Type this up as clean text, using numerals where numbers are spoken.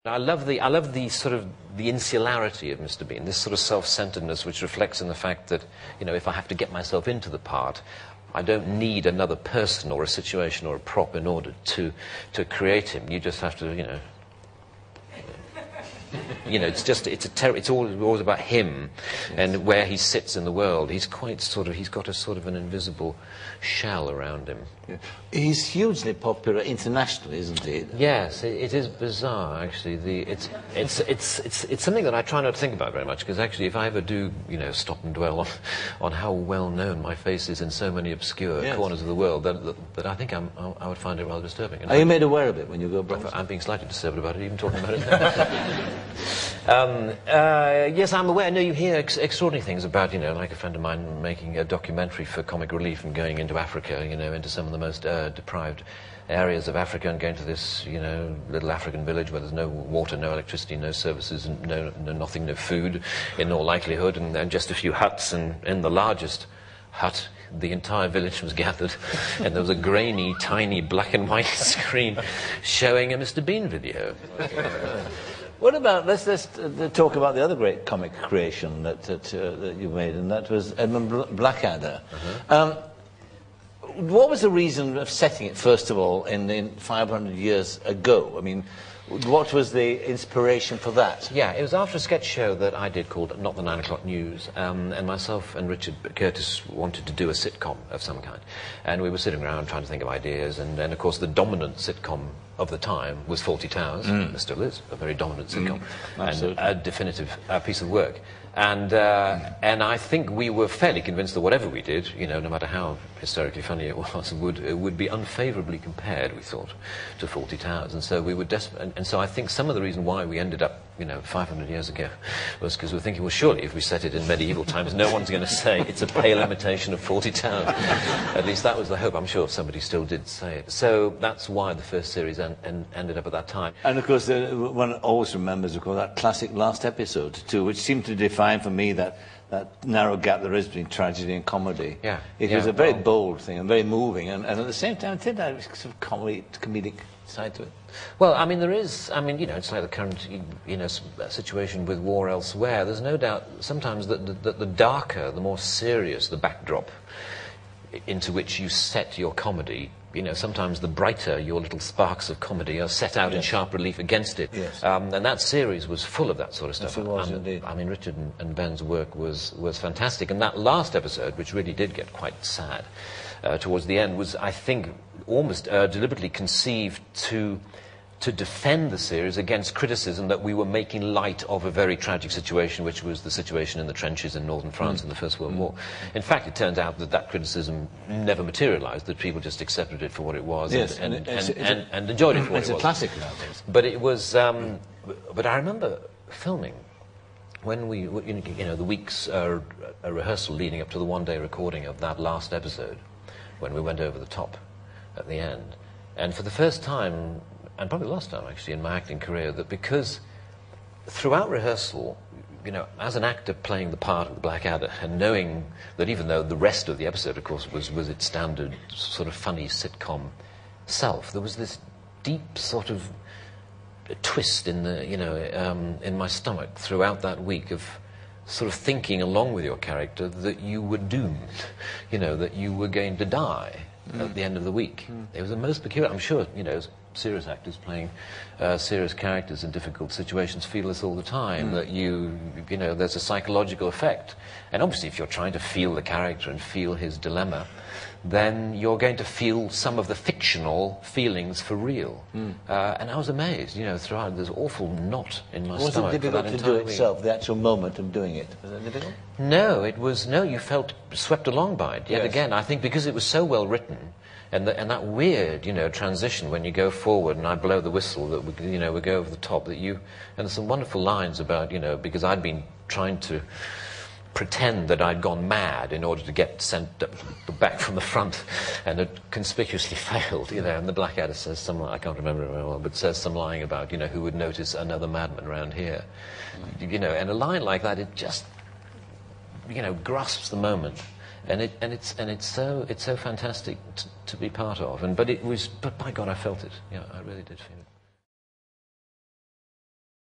I love the sort of the insularity of Mr. Bean, this sort of self-centeredness which reflects in the fact that, you know, if I have to get myself into the part, I don't need another person or a situation or a prop in order to create him. You just have to, it's always about him, yes, and where he sits in the world. He's quite he's got a sort of an invisible shell around him. Yeah. He's hugely popular internationally, isn't he? Yes, it is bizarre actually. It's something that I try not to think about very much, because actually if I ever do, stop and dwell on how well known my face is in so many obscure, yes, corners of the world, that I think I would find it rather disturbing. Are you made aware of it when you go abroad? I'm being slightly disturbed about it, even talking about it now. Yes, I'm aware. No, you hear extraordinary things about, like a friend of mine making a documentary for Comic Relief and going into Africa, into some of the most deprived areas of Africa, and going to this, little African village where there's no water, no electricity, no services, and nothing, no food, in all likelihood, and just a few huts, and in the largest hut, the entire village was gathered, and there was a grainy, tiny black and white screen showing a Mr. Bean video. What about, let's talk about the other great comic creation that you made, and that was Edmund Blackadder. Uh-huh. What was the reason of setting it, first of all, in 500 years ago? I mean, what was the inspiration for that? Yeah, it was after a sketch show that I did called Not the 9 O'Clock News, and myself and Richard Curtis wanted to do a sitcom of some kind. And we were sitting around trying to think of ideas, and of course the dominant sitcom of the time was Fawlty Towers. There still is a very dominant sitcom, and a definitive piece of work. And I think we were fairly convinced that whatever we did, no matter how hysterically funny it was, would be unfavourably compared, we thought, to Fawlty Towers. And so we were desperate. And so I think some of the reason why we ended up, 500 years ago, was because we were thinking, well, surely if we set it in medieval times, no one's going to say it's a pale imitation of Fawlty Towers. At least that was the hope. I'm sure somebody still did say it. So that's why the first series ended up at that time. And of course, one always remembers, of course, that classic last episode too, which seemed to define for me that narrow gap there is between tragedy and comedy. Yeah, it was a very bold thing and very moving, and at the same time, it did have a sort of comedic side to it. Well, I mean, there is. I mean, it's like the current, situation with war elsewhere. There's no doubt sometimes that the darker, the more serious the backdrop into which you set your comedy, sometimes the brighter your little sparks of comedy are set out, yes, in sharp relief against it. Yes. And that series was full of that sort of stuff. Yes, it was, indeed. I mean, Richard and Ben's work was fantastic. And that last episode, which really did get quite sad towards the end, was, I think, almost deliberately conceived to defend the series against criticism that we were making light of a very tragic situation, which was the situation in the trenches in northern France in the First World War. In fact, it turned out that criticism never materialized, that people just accepted it for what it was, yes, and enjoyed it for what it was. It's a classic nowadays. But it was, but I remember filming when we, the weeks a rehearsal leading up to the one-day recording of that last episode, when we went over the top at the end. And for the first time, and probably the last time actually in my acting career, that because throughout rehearsal, as an actor playing the part of the Blackadder, and knowing that even though the rest of the episode, of course, was its standard sort of funny sitcom self, there was this deep sort of twist in the, in my stomach throughout that week of sort of thinking along with your character that you were doomed, that you were going to die at the end of the week. It was the most peculiar. I'm sure, serious actors playing serious characters in difficult situations feel this all the time, that there's a psychological effect. And obviously if you're trying to feel the character and feel his dilemma, then you're going to feel some of the fictional feelings for real. And I was amazed, throughout this awful knot in my stomach. Was it difficult to do itself, the actual moment of doing it? Was it difficult? No, you felt swept along by it. Yet again, I think because it was so well written, and that weird, transition when you go forward and I blow the whistle, that we go over the top, and there's some wonderful lines about, because I'd been trying to pretend that I'd gone mad in order to get sent back from the front, and it conspicuously failed, and the Blackadder says some, I can't remember it very well, but says some line about, who would notice another madman around here, and a line like that, it just, grasps the moment, and it's so fantastic to be part of, but by God, I felt it, I really did feel it.